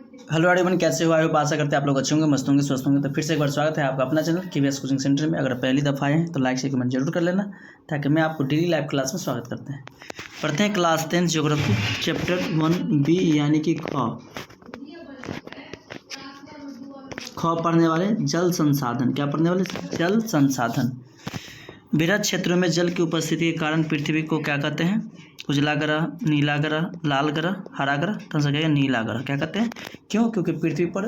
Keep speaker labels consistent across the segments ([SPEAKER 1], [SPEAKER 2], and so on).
[SPEAKER 1] Hello everyone, कैसे हो? आए हो? आशा करते हैं आप लोग अच्छे होंगे, मस्त होंगे, स्वस्थ होंगे। तो फिर से एक बार स्वागत है आपका अपना चैनल केवीएस कोचिंग सेंटर में। अगर पहली दफ़ा आए हैं तो लाइक से कमेंट जरूर कर लेना, ताकि मैं आपको डेली लाइव क्लास में स्वागत करते हैं। पढ़ते हैं क्लास 10 ज्योग्राफी चैप्टर 1B यानी कि ख पढ़ने वाले जल संसाधन। क्या पढ़ने वाले? जल संसाधन। बृहद क्षेत्रों में जल की उपस्थिति के कारण पृथ्वी को क्या कहते हैं? उजला ग्रह, नीला ग्रह, लाल ग्रह, हरा ग्रह। तो आंसर क्या है? नीला ग्रह। क्या कहते हैं? क्यों? क्योंकि पृथ्वी पर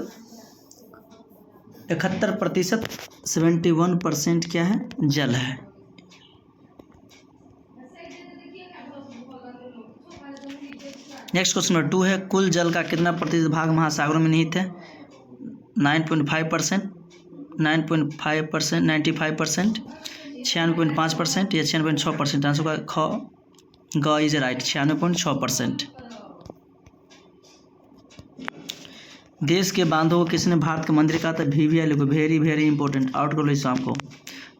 [SPEAKER 1] 71% 71% क्या है? जल है। नेक्स्ट क्वेश्चन नंबर 2 है, कुल जल का कितना प्रतिशत भाग महासागरों में निहित है? 9.5%, 9.5%, 95%, 96.5% या 96%। आंसर का ख ग इज राइट, 96.6%। देश के बांधों को किसने भारत का मंदिर कहा था? VVI लिखो, वेरी वेरी इंपॉर्टेंट, आउट कर लो इस शाम को।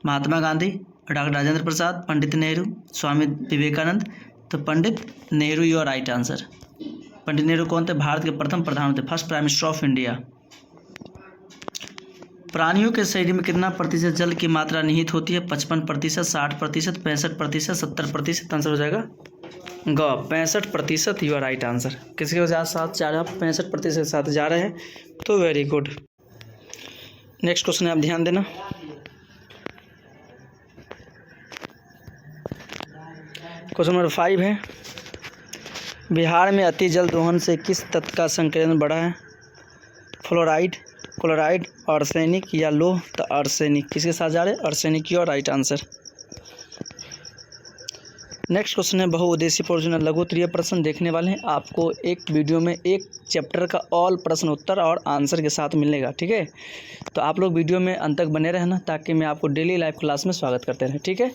[SPEAKER 1] महात्मा गांधी, डॉक्टर राजेंद्र प्रसाद, पंडित नेहरू, स्वामी विवेकानंद। तो Pandit Nehru your right answer. Pandit Nehru कौन थे? भारत के प्रथम प्रधानमंत्री, first prime minister of India. प्राणियों के शरीर में कितना प्रतिशत जल की मात्रा निहित होती है? 55%, 60%, 65%, 70%। आंसर हो जाएगा ग 65%। You are right answer. किसके साथ जा रहे हैं आप? 65% के साथ जा रहे हैं, तो वेरी गुड। नेक्स्ट क्वेश्चन है, आप ध्यान देना। क्वेश्चन नंबर 5 है, बिहार में अति जल दोहन से किस तत्व का संकेंद्रण बढ़ा है? फ्लोराइड, क्लोराइड, आर्सेनिक या लोह? तो आर्सेनिक। किसके साथ जा रहे हैं? Arsenic. Your right answer. Next question है, बहुउद्देशीय परियोजना लघु उत्तरीय प्रश्न देखने वाले हैं। आपको एक वीडियो में एक चैप्टर का ऑल प्रश्न उत्तर और आंसर के साथ मिलेगा, ठीक है? तो आप लोग वीडियो में अंत तक बने रहना, ताकि मैं आपको डेली लाइव क्लास में स्वागत करते रहें, ठीक है?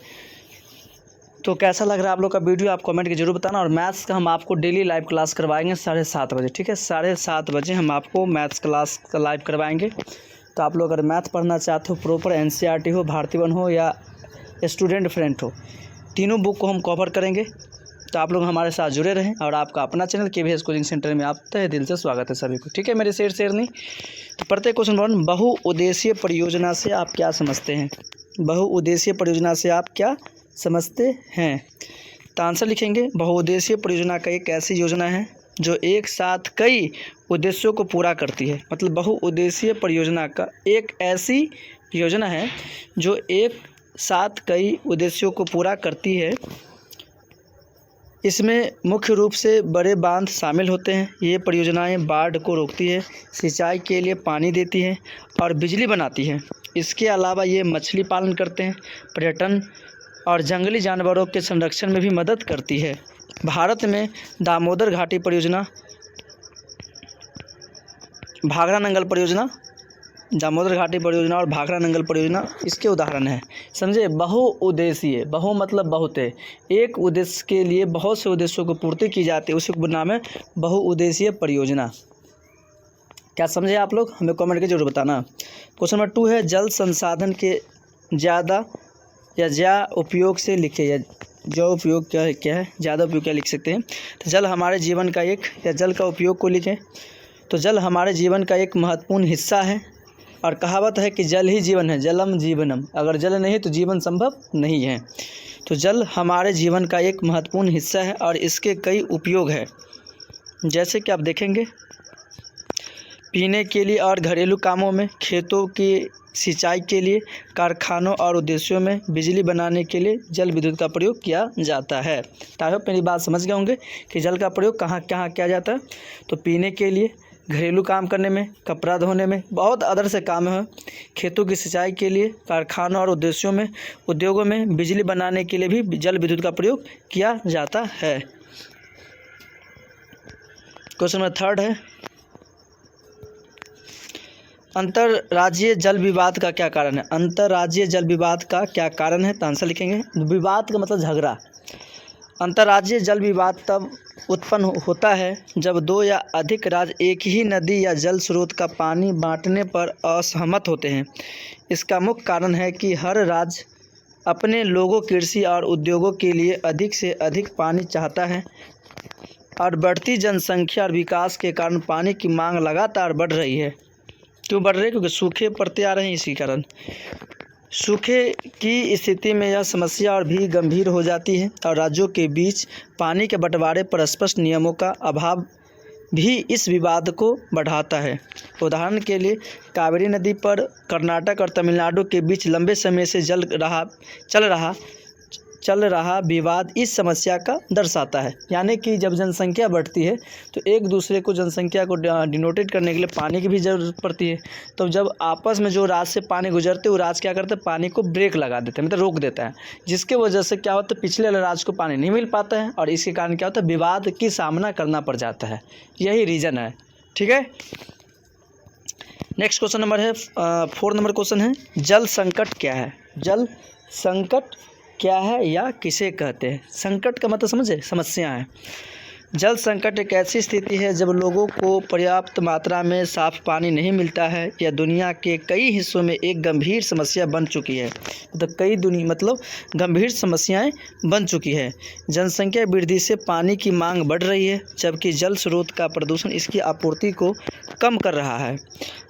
[SPEAKER 1] तो कैसा लग रहा है आप लोग का वीडियो, आप कमेंट के जरूर बताना। और मैथ्स का हम आपको डेली लाइव क्लास करवाएंगे 7:30 बजे, ठीक है? 7:30 बजे हम आपको मैथ्स क्लास का लाइव करवाएंगे। तो आप लोग अगर मैथ पढ़ना चाहते हो, प्रॉपर NCERT हो, भारती वन हो या स्टूडेंट फ्रेंड हो, तीनों बुक को हम कवर करेंगे। तो आप लोग हमारे साथ जुड़े रहें। और आपका अपना चैनल केवीएस कोचिंग सेंटर में आप तहे दिल से स्वागत है सभी को, ठीक है? मेरे शेरनी। तो पढ़ते क्वेश्चन 1, बहुउद्देशीय परियोजना से आप क्या समझते हैं? बहुउद्देशीय परियोजना से आप क्या समझते हैं? तो आंसर लिखेंगे, बहुउद्देशीय परियोजना का एक ऐसी योजना है जो एक साथ कई उद्देश्यों को पूरा करती है। मतलब बहुउद्देशीय परियोजना का एक ऐसी योजना है जो एक साथ कई उद्देश्यों को पूरा करती है। इसमें मुख्य रूप से बड़े बांध शामिल होते हैं। ये परियोजनाएं बाढ़ को रोकती है, सिंचाई के लिए पानी देती हैं और बिजली बनाती हैं। इसके अलावा ये मछली पालन करते हैं, पर्यटन और जंगली जानवरों के संरक्षण में भी मदद करती है। भारत में दामोदर घाटी परियोजना, भाखरा नंगल परियोजना, दामोदर घाटी परियोजना और भाखरा नंगल परियोजना इसके उदाहरण हैं। समझे? बहुउद्देशीय, बहु मतलब बहुत है, एक उद्देश्य के लिए बहुत से उद्देश्यों को पूर्ति की जाती है, उसी को नाम है बहुउद्देशीय परियोजना। क्या समझे आप लोग? हमें कमेंट करके जरूर बताना। क्वेश्चन नंबर 2 है, जल संसाधन के ज़्यादा या ज्या उपयोग से लिखे, या जो उपयोग क्या है, ज़्यादा उपयोग क्या लिख सकते हैं? तो जल हमारे जीवन का एक, या जल का उपयोग को लिखें तो जल हमारे जीवन का एक महत्वपूर्ण हिस्सा है। और कहावत है कि जल ही जीवन है, जलम जीवनम। अगर जल नहीं तो जीवन संभव नहीं है। तो जल हमारे जीवन का एक महत्वपूर्ण हिस्सा है और इसके कई उपयोग हैं, जैसे कि आप देखेंगे, पीने के लिए और घरेलू कामों में, खेतों की सिंचाई के लिए, कारखानों और उद्देश्यों में, बिजली बनाने के लिए जल विद्युत का प्रयोग किया जाता है। तो आई होप मेरी बात समझ गए होंगे कि जल का प्रयोग कहाँ कहाँ किया जाता है। तो पीने के लिए, घरेलू काम करने में, कपड़ा धोने में, बहुत अदर से काम है, खेतों की सिंचाई के लिए, कारखानों और उद्देश्यों में, उद्योगों में, बिजली बनाने के लिए भी जल विद्युत का प्रयोग किया जाता है। क्वेश्चन नंबर 3 है, अंतर्राज्यीय जल विवाद का क्या कारण है? अंतर्राज्यीय जल विवाद का क्या कारण है? तो आंसर लिखेंगे, विवाद का मतलब झगड़ा। अंतर्राज्यीय जल विवाद तब उत्पन्न होता है जब दो या अधिक राज्य एक ही नदी या जल स्रोत का पानी बांटने पर असहमत होते हैं। इसका मुख्य कारण है कि हर राज्य अपने लोगों, कृषि और उद्योगों के लिए अधिक से अधिक पानी चाहता है। और बढ़ती जनसंख्या और विकास के कारण पानी की मांग लगातार बढ़ रही है। क्यों बढ़ रही है? क्योंकि सूखे पड़ते आ रहे हैं, इसी कारण। सूखे की स्थिति में यह समस्या और भी गंभीर हो जाती है और राज्यों के बीच पानी के बंटवारे पर स्पष्ट नियमों का अभाव भी इस विवाद को बढ़ाता है। उदाहरण के लिए कावेरी नदी पर कर्नाटक और तमिलनाडु के बीच लंबे समय से चल रहा विवाद इस समस्या का दर्शाता है। यानी कि जब जनसंख्या बढ़ती है तो एक दूसरे को जनसंख्या को डिनोटेट करने के लिए पानी की भी ज़रूरत पड़ती है। तो जब आपस में जो राज से पानी गुजरते वो राज क्या करते हैं, पानी को ब्रेक लगा देते हैं, मतलब रोक देता है, जिसके वजह से क्या होता है, पिछले वाले राज को पानी नहीं मिल पाता है और इसके कारण क्या होता है, विवाद की सामना करना पड़ जाता है। यही रीज़न है। ठीक है, नेक्स्ट क्वेश्चन नंबर है 4 नंबर क्वेश्चन है, जल संकट क्या है? जल संकट क्या है या किसे कहते हैं? संकट का मतलब समझे, समस्या है। जल संकट एक ऐसी स्थिति है जब लोगों को पर्याप्त मात्रा में साफ पानी नहीं मिलता है। यह दुनिया के कई हिस्सों में एक गंभीर समस्या बन चुकी है। मतलब गंभीर समस्याएं बन चुकी है। जनसंख्या वृद्धि से पानी की मांग बढ़ रही है, जबकि जल स्रोत का प्रदूषण इसकी आपूर्ति को कम कर रहा है।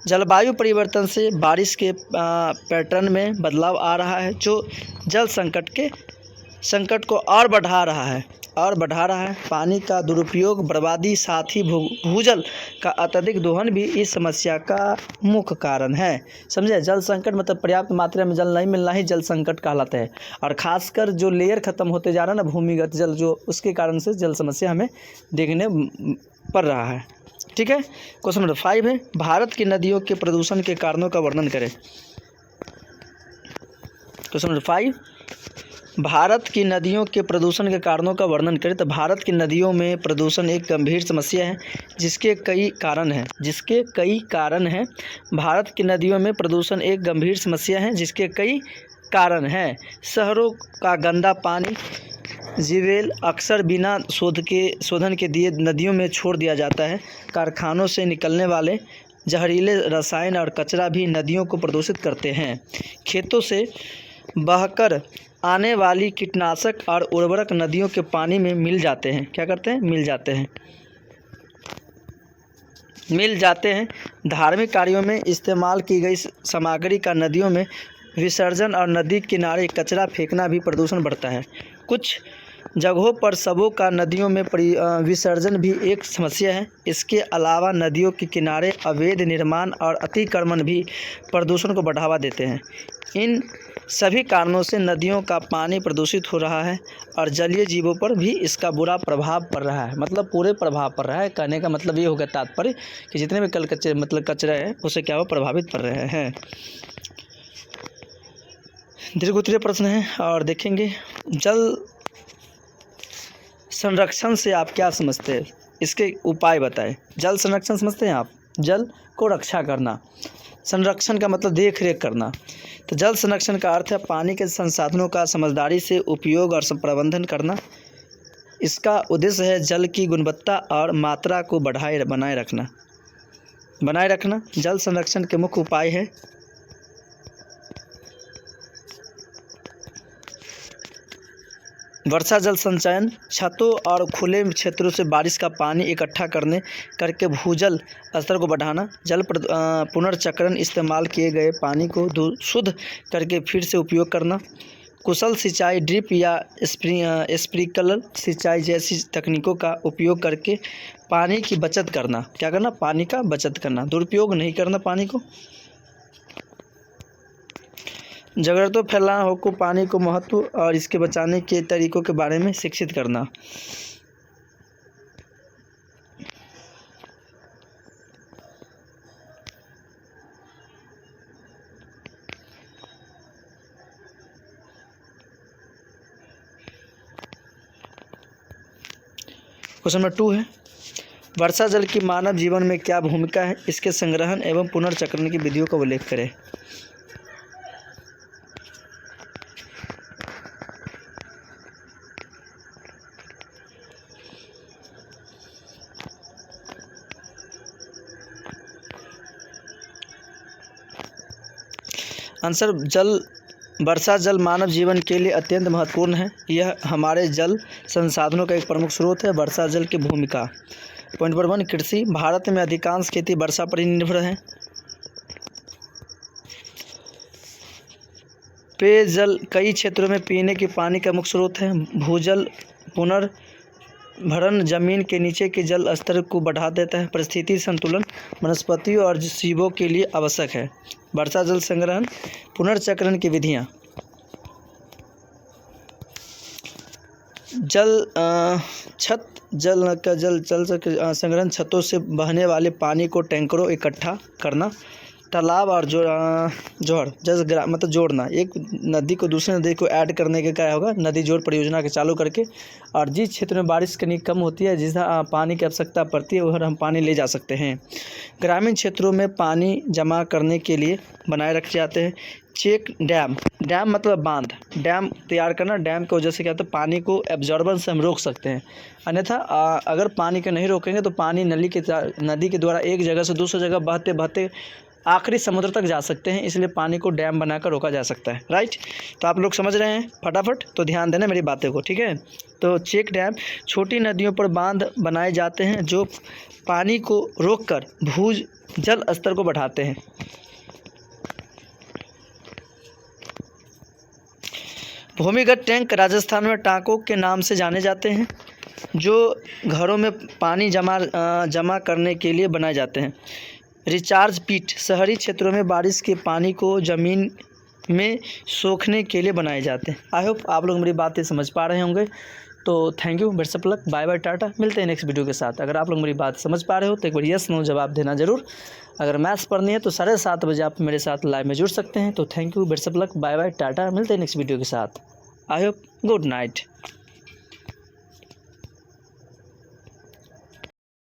[SPEAKER 1] जलवायु परिवर्तन से बारिश के पैटर्न में बदलाव आ रहा है, जो जल संकट को और बढ़ा रहा है। पानी का दुरुपयोग, बर्बादी, साथ ही भूजल का अत्यधिक दोहन भी इस समस्या का मुख्य कारण है। समझे, जल संकट मतलब पर्याप्त मात्रा में जल नहीं मिलना ही जल संकट कहलाता है। और खासकर जो लेयर ख़त्म होते जा रहा है ना, भूमिगत जल, जो उसके कारण से जल समस्या हमें देखने पड़ रहा है। ठीक है, क्वेश्चन नंबर 5 है, भारत की नदियों के प्रदूषण के कारणों का वर्णन करें। क्वेश्चन नंबर 5, भारत की नदियों के प्रदूषण के कारणों का वर्णन करें। तो भारत की नदियों में प्रदूषण एक गंभीर समस्या है जिसके कई कारण हैं। भारत की नदियों में प्रदूषण एक गंभीर समस्या है जिसके कई कारण हैं। शहरों का गंदा पानी, जीवेल अक्सर बिना शोधन के दिए नदियों में छोड़ दिया जाता है। कारखानों से निकलने वाले जहरीले रसायन और कचरा भी नदियों को प्रदूषित करते हैं। खेतों से बहकर आने वाली कीटनाशक और उर्वरक नदियों के पानी में मिल जाते हैं। क्या करते हैं? मिल जाते हैं। धार्मिक कार्यों में इस्तेमाल की गई सामग्री का नदियों में विसर्जन और नदी किनारे कचरा फेंकना भी प्रदूषण बढ़ता है। कुछ जगहों पर शवों का नदियों में विसर्जन भी एक समस्या है। इसके अलावा नदियों के किनारे अवैध निर्माण और अतिक्रमण भी प्रदूषण को बढ़ावा देते हैं। इन सभी कारणों से नदियों का पानी प्रदूषित हो रहा है और जलीय जीवों पर भी इसका बुरा प्रभाव पड़ रहा है। मतलब पूरे प्रभाव पड़ रहा है। कहने का मतलब ये होगा तात्पर्य कि जितने भी कचरा है उससे क्या वो प्रभावित पड़ रहे हैं। दीर्घ उत्तरीय प्रश्न है और देखेंगे, जल संरक्षण से आप क्या समझते हैं? इसके उपाय बताएं। जल संरक्षण समझते हैं आप? जल को रक्षा करना। संरक्षण का मतलब देख रेख करना। तो जल संरक्षण का अर्थ है पानी के संसाधनों का समझदारी से उपयोग और प्रबंधन करना। इसका उद्देश्य है जल की गुणवत्ता और मात्रा को बनाए रखना। जल संरक्षण के मुख्य उपाय है वर्षा जल संचयन, छतों और खुले क्षेत्रों से बारिश का पानी इकट्ठा करके भूजल स्तर को बढ़ाना। जल पुनर्चक्रण, इस्तेमाल किए गए पानी को शुद्ध करके फिर से उपयोग करना। कुशल सिंचाई, ड्रिप या स्प्रिंकलर सिंचाई जैसी तकनीकों का उपयोग करके पानी की बचत करना। क्या करना? पानी का बचत करना, दुरुपयोग नहीं करना पानी को। जागरूकता फैलाना हो को पानी को महत्व और इसके बचाने के तरीकों के बारे में शिक्षित करना। क्वेश्चन नंबर 2 है, वर्षा जल की मानव जीवन में क्या भूमिका है? इसके संग्रहण एवं पुनर्चक्रण की विधियों का उल्लेख करें। आंसर, वर्षा जल मानव जीवन के लिए अत्यंत महत्वपूर्ण है। यह हमारे जल संसाधनों का एक प्रमुख स्रोत है। वर्षा जल की भूमिका। पॉइंट नंबर 1, कृषि। भारत में अधिकांश खेती वर्षा पर ही निर्भर है। पेयजल कई क्षेत्रों में पीने के पानी का मुख्य स्रोत है। भूजल पुनर्भरण जमीन के नीचे के जल स्तर को बढ़ा देता है। परिस्थिति संतुलन वनस्पतियों और जीवों के लिए आवश्यक है। वर्षा जल संग्रहण पुनर्चक्रण की विधियाँ। जल संग्रहण छतों से बहने वाले पानी को टैंकरों इकट्ठा करना। तालाब और जोड़ मतलब जोड़ना, एक नदी को दूसरे नदी को ऐड करने के क्या होगा, नदी जोड़ परियोजना के चालू करके। और जिस क्षेत्र में बारिश कहीं कम होती है, जिस पानी की आवश्यकता पड़ती है, उधर हम पानी ले जा सकते हैं। ग्रामीण क्षेत्रों में पानी जमा करने के लिए बनाए रखे जाते हैं चेक डैम। डैम मतलब बांध, डैम तैयार करना। डैम की वजह से क्या होता है, पानी को एब्जॉर्बन से हम रोक सकते हैं। अन्यथा अगर पानी को नहीं रोकेंगे तो पानी नदी के द्वारा एक जगह से दूसरी जगह बहते बहते आखिरी समुद्र तक जा सकते हैं। इसलिए पानी को डैम बनाकर रोका जा सकता है। राइट, तो आप लोग समझ रहे हैं फटाफट, तो ध्यान देना मेरी बातें को, ठीक है। तो चेक डैम छोटी नदियों पर बांध बनाए जाते हैं जो पानी को रोककर भूजल स्तर को बढ़ाते हैं। भूमिगत टैंक राजस्थान में टांकों के नाम से जाने जाते हैं, जो घरों में पानी जमा करने के लिए बनाए जाते हैं। रिचार्ज पिट शहरी क्षेत्रों में बारिश के पानी को ज़मीन में सोखने के लिए बनाए जाते हैं। आई होप आप लोग मेरी बातें समझ पा रहे होंगे। तो thank you, best of luck, bye bye, tata. मिलते हैं नेक्स्ट वीडियो के साथ। अगर आप लोग मेरी बात समझ पा रहे हो तो एक बार यस नो जवाब देना ज़रूर। अगर मैथ्स पढ़नी है तो 7:30 बजे आप मेरे साथ लाइव में जुड़ सकते हैं। तो thank you, best of luck, bye bye, tata. मिलते हैं नेक्स्ट वीडियो के साथ। I hope good night.